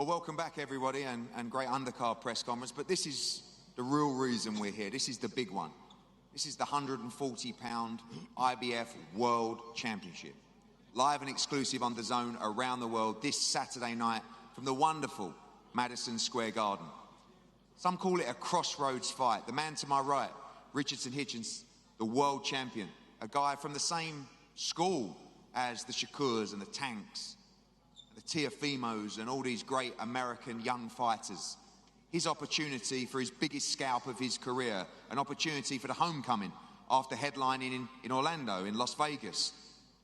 Well, welcome back, everybody, and great undercard press conference. But this is the real reason we're here. This is the big one. This is the 140-pound IBF World Championship. Live and exclusive on DAZN around the world this Saturday night from the wonderful Madison Square Garden. Some call it a crossroads fight. The man to my right, Richardson Hitchins, the world champion, a guy from the same school as the Shakurs and the Tanks, the Teofimos and all these great American young fighters. His opportunity for his biggest scalp of his career, an opportunity for the homecoming after headlining in Orlando, in Las Vegas.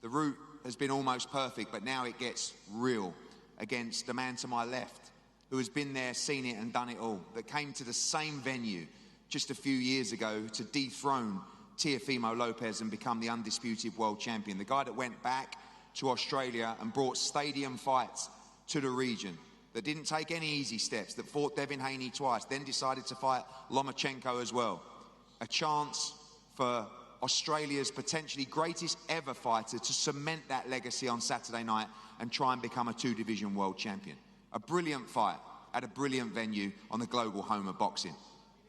The route has been almost perfect, but now it gets real against the man to my left, who has been there, seen it and done it all, that came to the same venue just a few years ago to dethrone Teofimo Lopez and become the undisputed world champion. The guy that went back to Australia and brought stadium fights to the region, that didn't take any easy steps, that fought Devin Haney twice, then decided to fight Lomachenko as well. A chance for Australia's potentially greatest ever fighter to cement that legacy on Saturday night and try and become a two-division world champion. A brilliant fight at a brilliant venue on the global home of boxing.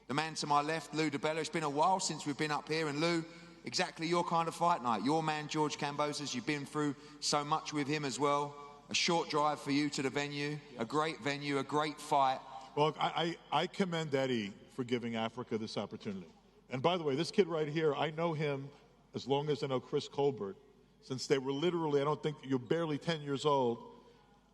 The man to my left, Lou DiBella. It's been a while since we've been up here, and Lou, exactly your kind of fight night. Your man, George Kambosos, you've been through so much with him as well. A short drive for you to the venue, a great venue, a great fight. Well, I commend Eddie for giving Africa this opportunity. And by the way, this kid right here, I know him as long as I know Chris Colbert, since they were literally, I don't think, you're barely 10 years old,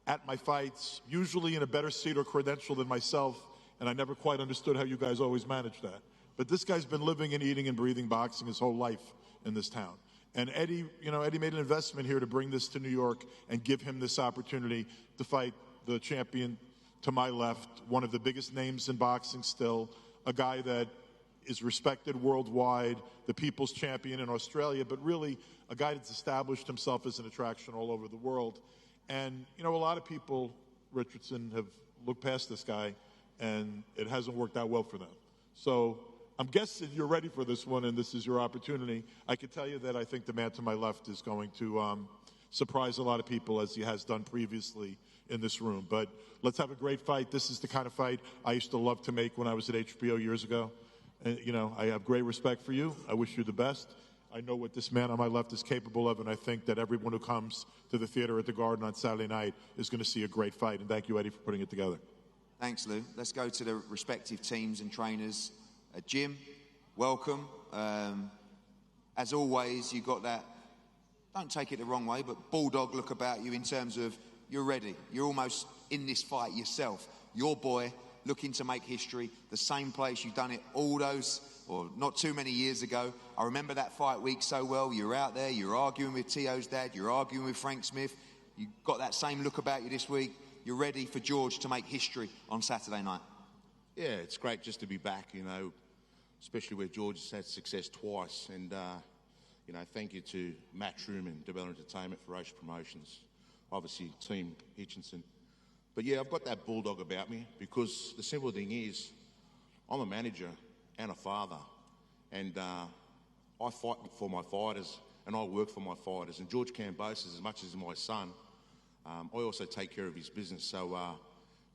at my fights, usually in a better seat or credential than myself, and I never quite understood how you guys always managed that. But this guy's been living and eating and breathing boxing his whole life in this town. And Eddie, Eddie made an investment here to bring this to New York and give him this opportunity to fight the champion to my left, one of the biggest names in boxing still, a guy that is respected worldwide, the people's champion in Australia, but really a guy that's established himself as an attraction all over the world. And, a lot of people, Richardson, have looked past this guy, and it hasn't worked out well for them. So I'm guessing you're ready for this one, and this is your opportunity. I can tell you that I think the man to my left is going to surprise a lot of people, as he has done previously in this room. But let's have a great fight. This is the kind of fight I used to love to make when I was at HBO years ago. And, I have great respect for you. I wish you the best. I know what this man on my left is capable of, and I think that everyone who comes to the theater at the Garden on Saturday night is going to see a great fight. And thank you, Eddie, for putting it together. Thanks, Lou. Let's go to the respective teams and trainers. Jim, welcome. As always, you got that, don't take it the wrong way, but bulldog look about you in terms of you're ready. You're almost in this fight yourself. Your boy looking to make history, the same place you've done it all those, or not too many years ago. I remember that fight week so well. You're out there, you're arguing with Tio's dad, you're arguing with Frank Smith. You've got that same look about you this week. You're ready for George to make history on Saturday night. Yeah, it's great just to be back, especially where George has had success twice. And, thank you to Matchroom and DiBella Entertainment for Roche Promotions. Obviously, Team Hitchins. But yeah, I've got that bulldog about me, because the simple thing is, I'm a manager and a father, and I fight for my fighters and I work for my fighters. And George Kambosos, as much as my son, I also take care of his business. So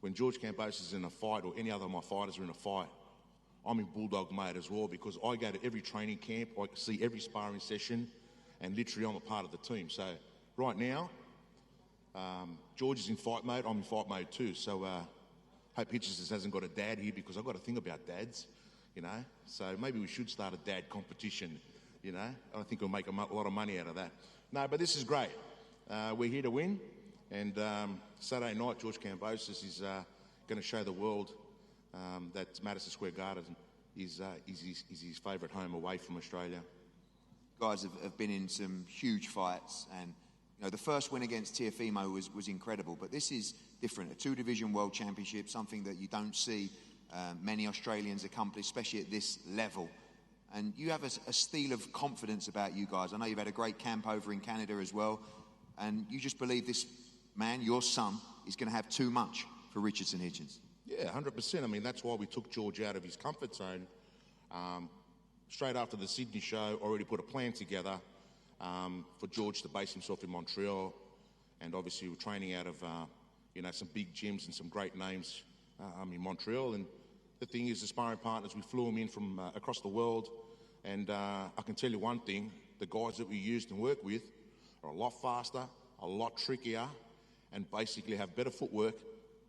when George Kambosos is in a fight, or any other of my fighters are in a fight, I'm in bulldog mode as well, because I go to every training camp, I see every sparring session, and literally I'm a part of the team. So right now, George is in fight mode, I'm in fight mode too. So hope Hitchins hasn't got a dad here, because I've got to think about dads, So maybe we should start a dad competition, I think we'll make a lot of money out of that. No, but this is great. We're here to win, and Saturday night, George Kambosos is going to show the world that Madison Square Garden is his favourite home away from Australia. Guys have been in some huge fights, and the first win against Teofimo was incredible, but this is different. A two-division world championship, something that you don't see many Australians accomplish, especially at this level. And you have a steel of confidence about you guys. I know you've had a great camp over in Canada as well, and you just believe this man, your son, is going to have too much for Richardson Hitchins. Yeah, 100%. I mean, that's why we took George out of his comfort zone. Straight after the Sydney show, already put a plan together for George to base himself in Montreal, and obviously we're training out of some big gyms and some great names in Montreal. And the thing is, the sparring partners, we flew them in from across the world. And I can tell you one thing, the guys that we used and work with are a lot faster, a lot trickier, and basically have better footwork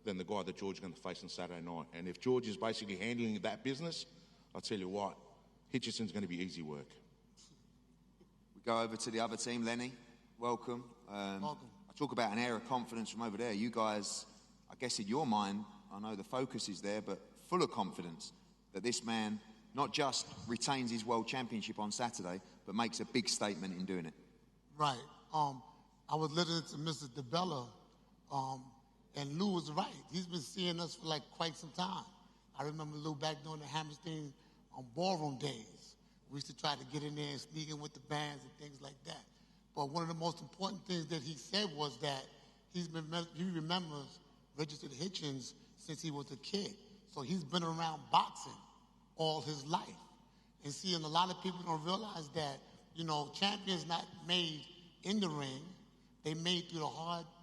than the guy that George is going to face on Saturday night. And if George is basically handling that business, I'll tell you what, Hitchinson's going to be easy work. We go over to the other team. Lenny, welcome. Welcome. I talk about an air of confidence from over there. You guys, I guess in your mind, I know the focus is there, but full of confidence that this man not just retains his world championship on Saturday, but makes a big statement in doing it. Right. I was listening to Mr. DeBella, and Lou was right. He's been seeing us for like quite some time. I remember Lou back during the Hammerstein ballroom days. We used to try to get in there and sneak in with the bands and things like that. But one of the most important things that he said was that he remembers Richardson Hitchins since he was a kid. So he's been around boxing all his life. And see, and a lot of people don't realize that, champions not made in the ring. They made through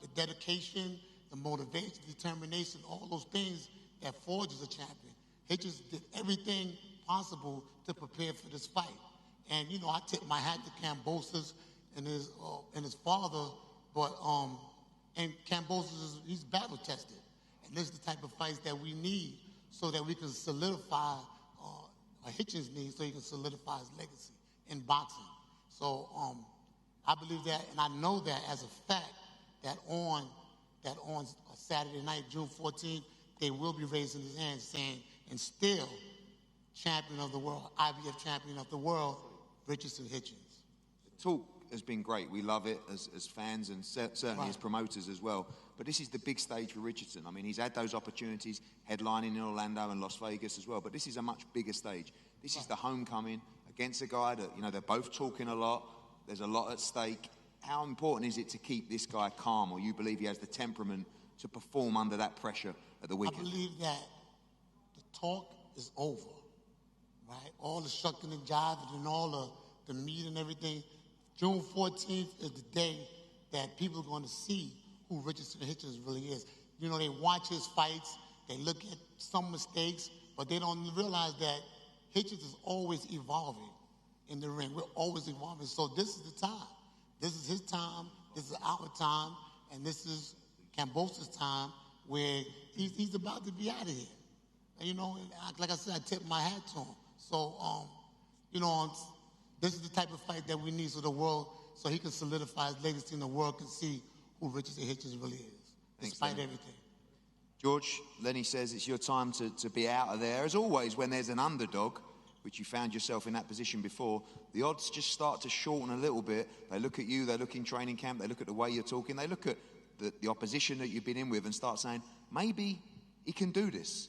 the dedication, the motivation, determination, all those things that forges a champion. Hitchins did everything possible to prepare for this fight. And, I tip my hat to Kambosos and his father, but, and Kambosos, he's battle tested. And this is the type of fights that we need so that we can solidify Hitchins needs so he can solidify his legacy in boxing. So I believe that, and I know that as a fact, that on Saturday night, June 14th, they will be raising his hand saying, and still champion of the world, IBF champion of the world, Richardson Hitchins. The talk has been great. We love it as fans and certainly as promoters as well. But this is the big stage for Richardson. I mean, he's had those opportunities headlining in Orlando and Las Vegas as well. But this is a much bigger stage. This is the homecoming against a guy that, they're both talking a lot. There's a lot at stake. How important is it to keep this guy calm, or you believe he has the temperament to perform under that pressure at the weekend? I believe that the talk is over, right? All the shucking and jiving and all the meat and everything. June 14th is the day that people are going to see who Richardson Hitchins really is. They watch his fights, they look at some mistakes, but they don't realize that Hitchins is always evolving in the ring. We're always evolving. So this is the time. This is his time, this is our time, and this is Kambosos' time where he's about to be out of here. And, like I said, I tip my hat to him. So, this is the type of fight that we need so he can solidify his legacy and the world can see who Richardson Hitchins really is, despite everything. George, Lenny says it's your time to be out of there. As always, when there's an underdog, which you found yourself in that position before, the odds just start to shorten a little bit. They look at you, they look in training camp, they look at the way you're talking, they look at the opposition that you've been in with and start saying, maybe he can do this.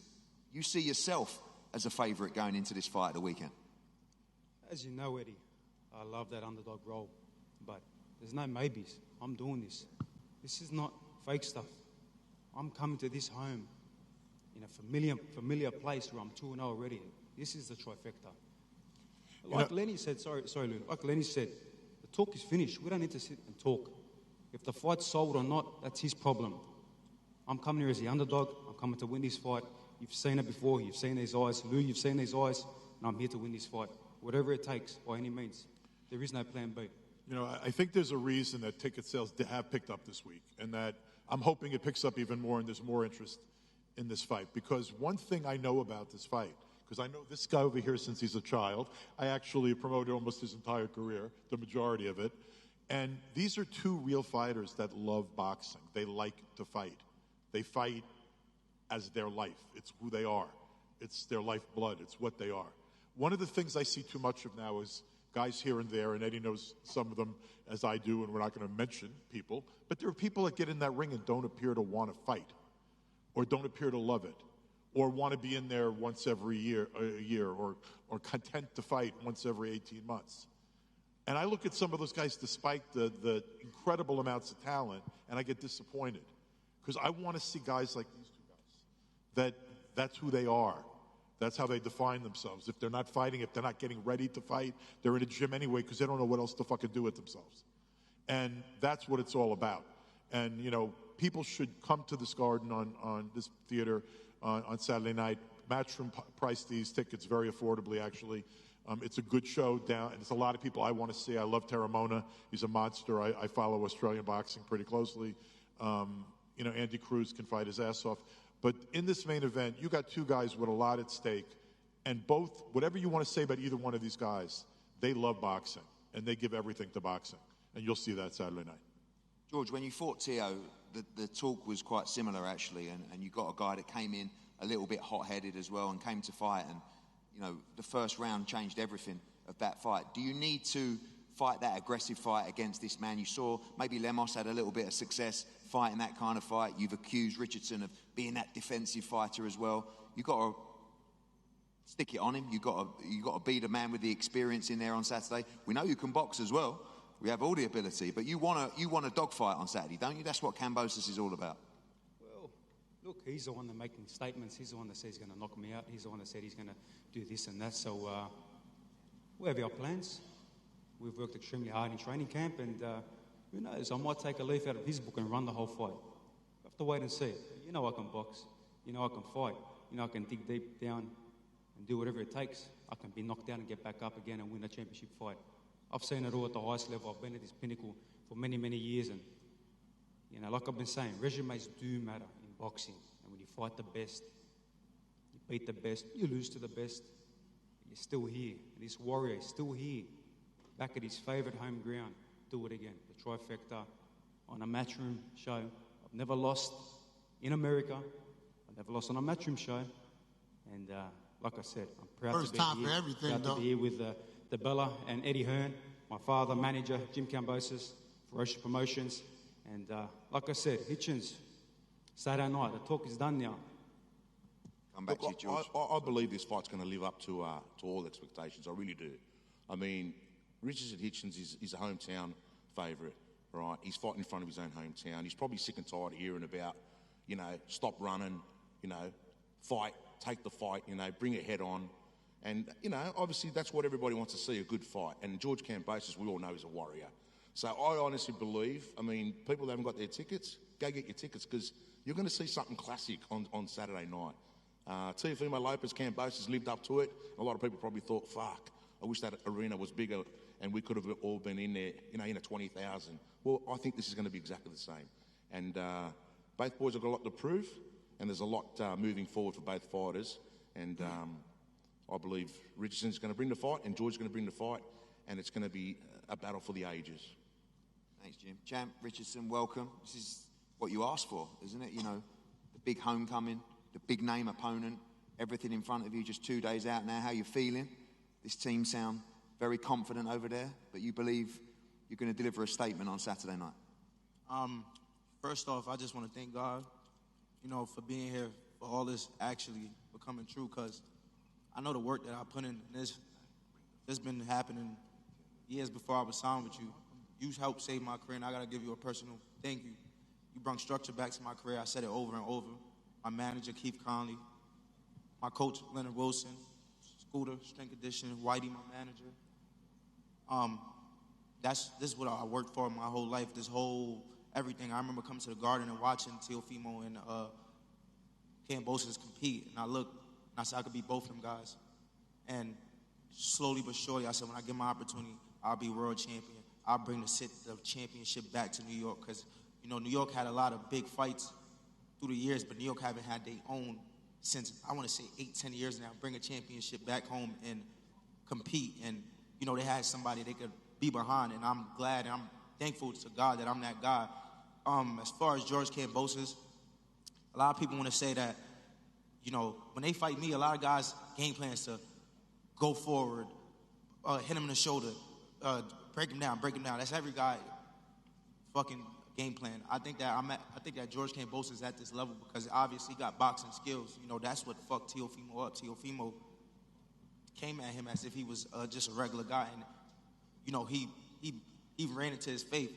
You see yourself as a favourite going into this fight at the weekend. As you know, Eddie, I love that underdog role, but there's no maybes. I'm doing this. This is not fake stuff. I'm coming to this home in a familiar place where I'm 2-0 already. This is the trifecta. Like Lenny said, sorry, Lou. Like Lenny said, the talk is finished. We don't need to sit and talk. If the fight's sold or not, that's his problem. I'm coming here as the underdog. I'm coming to win this fight. You've seen it before. You've seen these eyes. Lou, you've seen these eyes. And I'm here to win this fight. Whatever it takes, by any means. There is no plan B. I think there's a reason that ticket sales have picked up this week, and that I'm hoping it picks up even more and there's more interest in this fight. Because one thing I know about this fight, because I know this guy over here since he's a child. I actually promoted almost his entire career, the majority of it. And these are two real fighters that love boxing. They like to fight. They fight as their life. It's who they are. It's their lifeblood. It's what they are. One of the things I see too much of now is guys here and there, and Eddie knows some of them as I do, and we're not going to mention people, but there are people that get in that ring and don't appear to want to fight, or don't appear to love it, or want to be in there once every year, or content to fight once every 18 months. And I look at some of those guys, despite the incredible amounts of talent, and I get disappointed. Because I want to see guys like these two guys, that's who they are. That's how they define themselves. If they're not fighting, if they're not getting ready to fight, they're in a gym anyway because they don't know what else to fucking do with themselves. And that's what it's all about. And, people should come to this garden on this theater on Saturday night. Matchroom priced these tickets very affordably, actually. It's a good show down, and it's a lot of people I want to see. I love Terramona. He's a monster. I follow Australian boxing pretty closely. Andy Cruz can fight his ass off. But in this main event, you got two guys with a lot at stake, and both, whatever you want to say about either one of these guys, they love boxing, and they give everything to boxing. And you'll see that Saturday night. George, when you fought Tio, the talk was quite similar, actually, and you got a guy that came in a little bit hot-headed as well and came to fight, and the first round changed everything of that fight. Do you need to fight that aggressive fight against this man? You saw maybe Lemos had a little bit of success fighting that kind of fight. You've accused Richardson of being that defensive fighter as well. You've got to stick it on him. You've got to be the man with the experience in there on Saturday. We know you can box as well. We have all the ability, but you want a dogfight on Saturday, don't you? That's what Kambosos is all about. Well, look, he's the one that making statements. He's the one that says he's going to knock me out. He's the one that said he's going to do this and that. So we have our plans. We've worked extremely hard in training camp, and who knows? I might take a leaf out of his book and run the whole fight. We have to wait and see. You know I can box. You know I can fight. You know I can dig deep down and do whatever it takes. I can be knocked down and get back up again and win a championship fight. I've seen it all at the highest level. I've been at this pinnacle for many, many years, and like I've been saying, resumes do matter in boxing. And when you fight the best, you beat the best, you lose to the best, you're still here. And this warrior is still here, back at his favourite home ground. Do it again. The trifecta on a Matchroom show. I've never lost in America. I've never lost on a Matchroom show. And like I said, I'm proud First to be time here. for everything, proud to be here with DeBella and Eddie Hearn, my father, manager, Jim Kambosos, Ferocious Promotions. And like I said, Hitchins, Saturday night, the talk is done now. Come back to you, George. I believe this fight's going to live up to all expectations. I really do. I mean, Richardson Hitchins is a hometown favourite, right? He's fighting in front of his own hometown. He's probably sick and tired of hearing about, stop running, fight, take the fight, bring it head on. And, obviously that's what everybody wants to see, a good fight. And George Kambosos, we all know, is a warrior. So I honestly believe, people that haven't got their tickets, go get your tickets, because you're going to see something classic on Saturday night. Teofimo Lopez Kambosos lived up to it. A lot of people probably thought, fuck, I wish that arena was bigger and we could have all been in there, in a 20,000. Well, I think this is going to be exactly the same. And both boys have got a lot to prove, and there's a lot moving forward for both fighters. And I believe Richardson's going to bring the fight, and George's going to bring the fight, and it's going to be a battle for the ages. Thanks, Jim. Champ Richardson, welcome. This is what you asked for, isn't it? The big homecoming, the big name opponent, everything in front of you, just 2 days out now. How you feeling? This team sound very confident over there, but you believe you're going to deliver a statement on Saturday night. First off, I just want to thank God, for being here, for all this actually becoming true, because I know the work that I put in, and this been happening years before I was signed with you. You helped save my career, and I got to give you a personal thank you. You brought structure back to my career. I said it over and over. My manager, Keith Conley, my coach, Leonard Wilson, Scooter, strength conditioning, Whitey, my manager. This is what I worked for my whole life, this whole everything. I remember coming to the Garden and watching Teofimo and Kambosos compete, and I looked, and I said I could beat both of them guys. And slowly but surely, I said when I get my opportunity, I'll be world champion. I'll bring the championship back to New York, because New York had a lot of big fights through the years, but New York haven't had their own since, I want to say, 8-10 years now. Bring a championship back home and compete, and they had somebody they could be behind, and I'm glad and I'm thankful to God that I'm that guy. As far as George Kambosos, a lot of people want to say that, when they fight me, a lot of guys' game plans to go forward, hit him in the shoulder, break him down. That's every guy fucking game plan. I think that George Kambosos is at this level because obviously he got boxing skills. That's what fucked Teofimo up. Teofimo came at him as if he was just a regular guy, and he ran into his faith.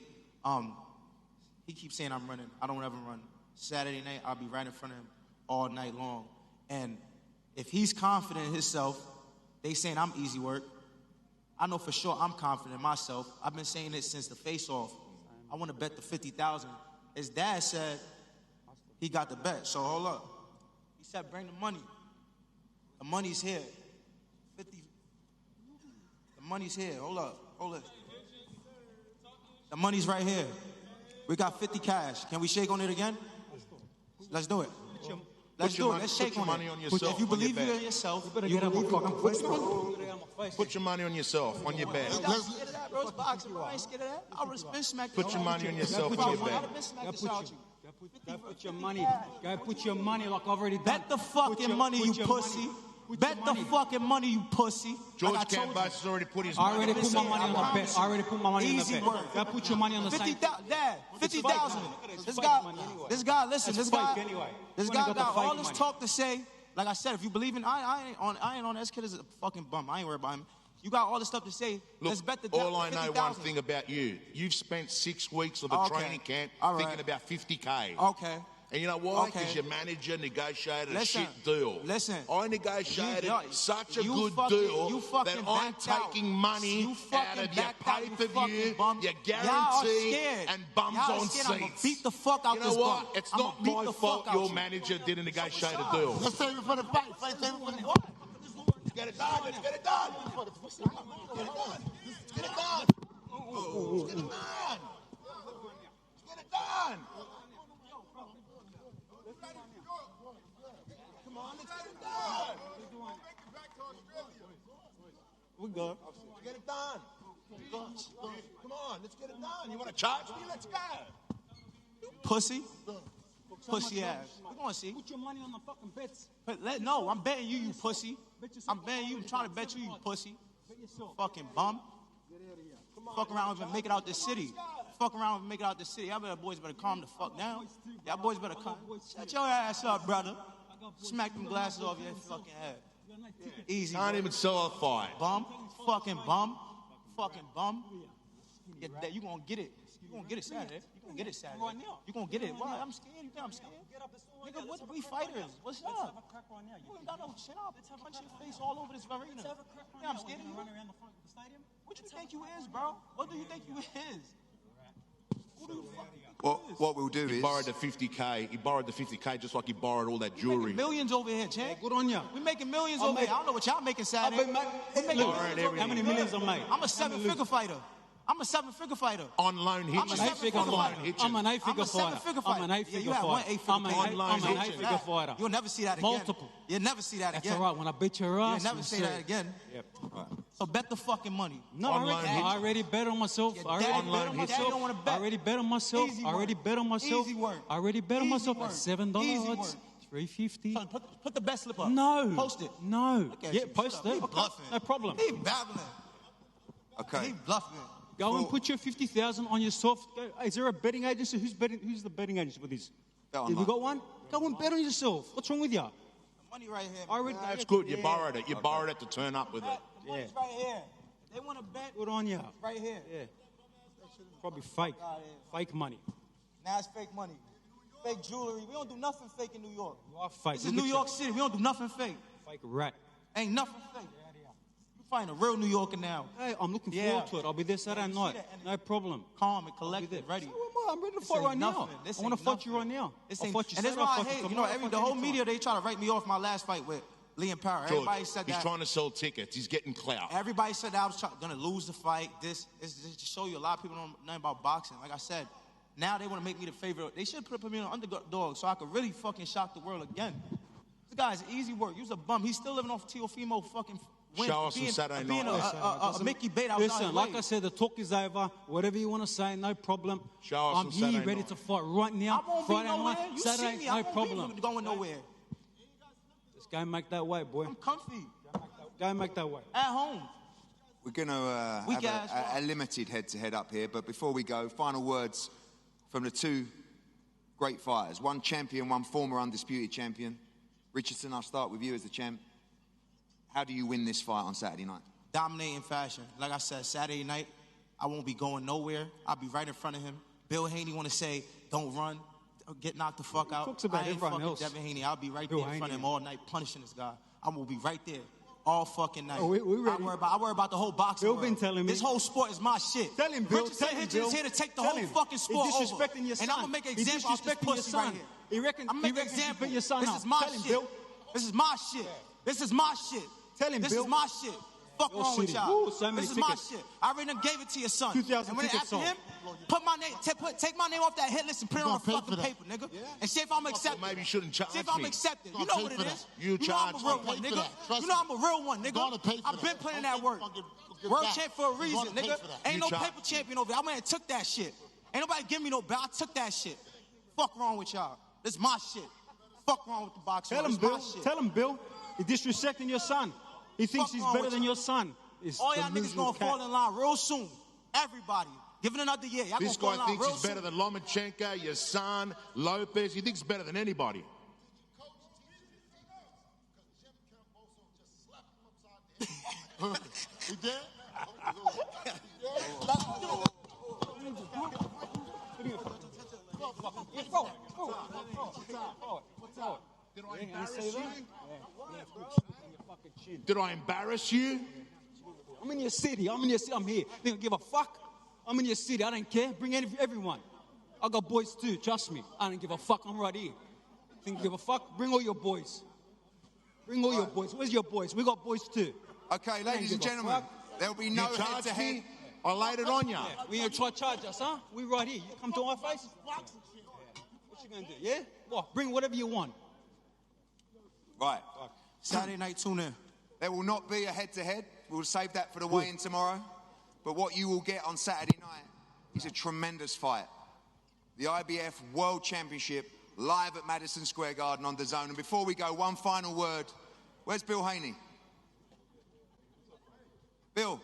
He keeps saying I'm running. I don't ever run. Saturday night I'll be right in front of him all night long. And if he's confident in himself, they saying I'm easy work. I know for sure I'm confident in myself. I've been saying this since the face-off. I want to bet the 50,000. His dad said he got the bet. So hold up. He said, bring the money. The money's here. 50. The money's here. Hold up. Hold it. The money's right here. We got 50 cash. Can we shake on it again? Let's do it. Let's do it. Let's shake on it. If you believe in yourself, you better get out my fucking face. Put your money on yourself, on your bet. I ain't scared of that, bro. It's boxing, bro. I ain't scared of that. I would have been smacked. Put your money on yourself, on your bet. Go put your money. Go put your money like I've already done. Bet the fucking money, you pussy. Bet the fucking money, you pussy. George Kambosos has already put his money. I already put my money on the bet. I already put my money on the bet. Go put your money on the same. Dad, 50,000. This guy, listen, this guy got all this talk to say. Like I said, if you believe in, I ain't on this kid is a fucking bum. I ain't worried about him. You got all this stuff to say. Look, let's bet the all I know one thing about you. You've spent 6 weeks of a training camp thinking about 50K. Okay. And you know why? Because your manager negotiated a shit deal. Listen. I negotiated such a good deal that I'm taking money out of your pay-per-view, your guarantee, and bums on seats. I'm gonna beat the fuck out this bum. You know what? It's not my fault your manager didn't negotiate a deal. Let's save it for the fight. Save it for the fight. Let's get it done. Let's get it done. Let's get it done. Let's get it done. Let's get it done. Let's get it done. Come on, let's get it done. We good. Let's get it done. Come on, let's get it done. You want to charge me? Let's go. Pussy. Pussy ass. We're going to see. Put your money on the fucking bets. No, I'm betting you, you pussy. I'm betting you. I'm trying to bet you, you pussy. Fucking bum. Fuck around and make it out this city. Fuck around and make it out this city. Y'all boys better calm the fuck down. Y'all boys better calm. Shut your ass up, brother. Smack them glasses off your fucking head. Easy. Can't even sell a fight. Bum. Fucking bum. Fucking bum. You gonna get it. You gonna get it Saturday. You gonna get it Saturday. You gonna get it. Why? I'm scared. You think I'm scared? Nigga, what we fighters? What's up? You ain't got no chin up. Punch your face all over this arena. Yeah, I'm scared of you. What you think you is, bro? What do you think you is? What we'll do is... He borrowed the 50K. He borrowed the 50K just like he borrowed all that jewelry. We're making millions over here, champ. Good on ya. We're making millions over here. I don't know what y'all making Saturday. How many millions I made? I'm a 7-figure fighter. I'm a 7-figure fighter. On loan Hitchins. I'm an 8-figure fighter. I'm an 8-figure fighter. I'm an 8-figure fighter. You'll never see that again. Multiple. You'll never see that again. That's all right. When I beat your ass, you'll never see that again. Yep. So bet the fucking money. No, I already bet on myself. I already bet on myself. I already bet on myself. Easy work. I already bet on myself at $7 odds. $3.50. Son, put the bet slip up. No. Post it. No. Yeah, post it. He bluffing. No problem. He babbling. Okay. He bluffing. Go and put your 50,000 on yourself. Is there a betting agency? Who's the betting agency for this? Have you got one? Go and bet on yourself. What's wrong with you? The money right here. That's good. You borrowed it. You borrowed it to turn up with it. The money's right here. They want to bet. Good on you. Right here. Yeah. Probably fake. Fake money. Now it's fake money. Fake jewelry. We don't do nothing fake in New York. You are fake. This is New York City. We don't do nothing fake. Fake rat. Ain't nothing fake. You find a real New Yorker now. Hey, I'm looking forward to it. I'll be there Saturday night. No problem. Calm and collected. Ready. I'm ready to fight right now. I want to fight you right now. I'll fight you. And that's why I hate. You know, the whole media, they try to write me off my last fight with Liam Power. Everybody said that. He's trying to sell tickets. He's getting clout. Everybody said that I was going to lose the fight. This is to show you a lot of people don't know nothing about boxing. Like I said, now they want to make me the favorite. They should put me on underdog so I could really fucking shock the world again. This guy's easy work. He was a bum. He's still living off Teofimo fucking win. Show us on Saturday night. Being a Mickey Bait. Listen, like I said, the talk is over. Whatever you want to say, no problem. Show us I'm on here Saturday ready night. to fight right now. I won't Friday be nowhere. night, You Saturday, see me. no problem. Be going nowhere. Let's go and make that way, boy. I'm comfy. Go and make that way. At home. We're going to have a limited head-to-head up here, but before we go, final words from the two great fighters. One champion, one former undisputed champion. Richardson, I'll start with you as the champ. How do you win this fight on Saturday night? Dominating fashion. Like I said, Saturday night, I won't be going nowhere. I'll be right in front of him. Bill Haney want to say, don't run, get knocked the fuck out. Talks about I ain't everyone fucking else. Devin Haney. I'll be right Bill there in Haney. front of him all night, punishing this guy. I will be right there all fucking night. Oh, we ready. I worry about the whole boxing Bill world. been telling me. This whole sport is my shit. Tell him, Bill. Richardson Tell him, Hitchins Bill. here to take the Tell whole him. fucking sport He's disrespecting over. your son. And I'm going to make an He's example of this disrespecting your pussy son. right here. He reckons. I'm making an example. Your son this up. is my Tell him, shit. Bill. This is my shit. This is my shit. Tell him, this Bill. This is my shit. Fuck Your wrong with city. y'all. Ooh, so many this is tickets. my shit. I already done gave it to your son. 2,000 and when tickets after sold. him, put my name, take my name off that hit list and print it on the fucking paper, nigga. Yeah. And see if I'm accepted. Well, maybe you shouldn't charge See if I'm me. accepted. You know what it is. You know I'm a real charge one, me. nigga. You know I'm a real one, nigga. I've been putting in that work. World champ for a reason, nigga. Ain't no paper champion over there. I went and took that shit. Ain't nobody give me no belt. I took that shit. Fuck wrong with y'all. This is my shit. Fuck wrong with the boxing. Tell him, Bill. Tell him, Bill. He's disrespecting your son. He thinks he's better than your son. All y'all niggas gonna fall in line real soon. Everybody. Give it another year. Y'all This gonna fall guy in line thinks real he's better than Lomachenko, your son, Lopez. He thinks he's better than anybody. He did? Did I embarrass you? I'm in your city. I'm here. They don't give a fuck. I'm in your city. I don't care. Bring everyone. I got boys too. Trust me. I don't give a fuck. I'm right here. Think give a fuck? Bring all your boys. Bring all your boys. Where's your boys? We got boys too. Okay, ladies and gentlemen, there'll be no head-to-head. I laid it on you. Yeah. We ain't try to charge us, huh? We right here. You come to our face. What you gonna do? Yeah? What? Bring whatever you want. Right. Saturday night, tune in. There will not be a head-to-head. We'll save that for the weigh-in tomorrow. But what you will get on Saturday night is a tremendous fight. The IBF World Championship live at Madison Square Garden on DAZN. And before we go, one final word. Where's Bill Haney? Bill,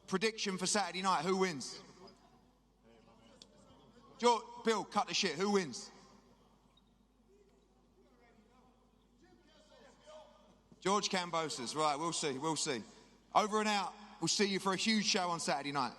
prediction for Saturday night. Who wins? Bill, cut the shit. Who wins? George Kambosos. Right, we'll see. Over and out. We'll see you for a huge show on Saturday night.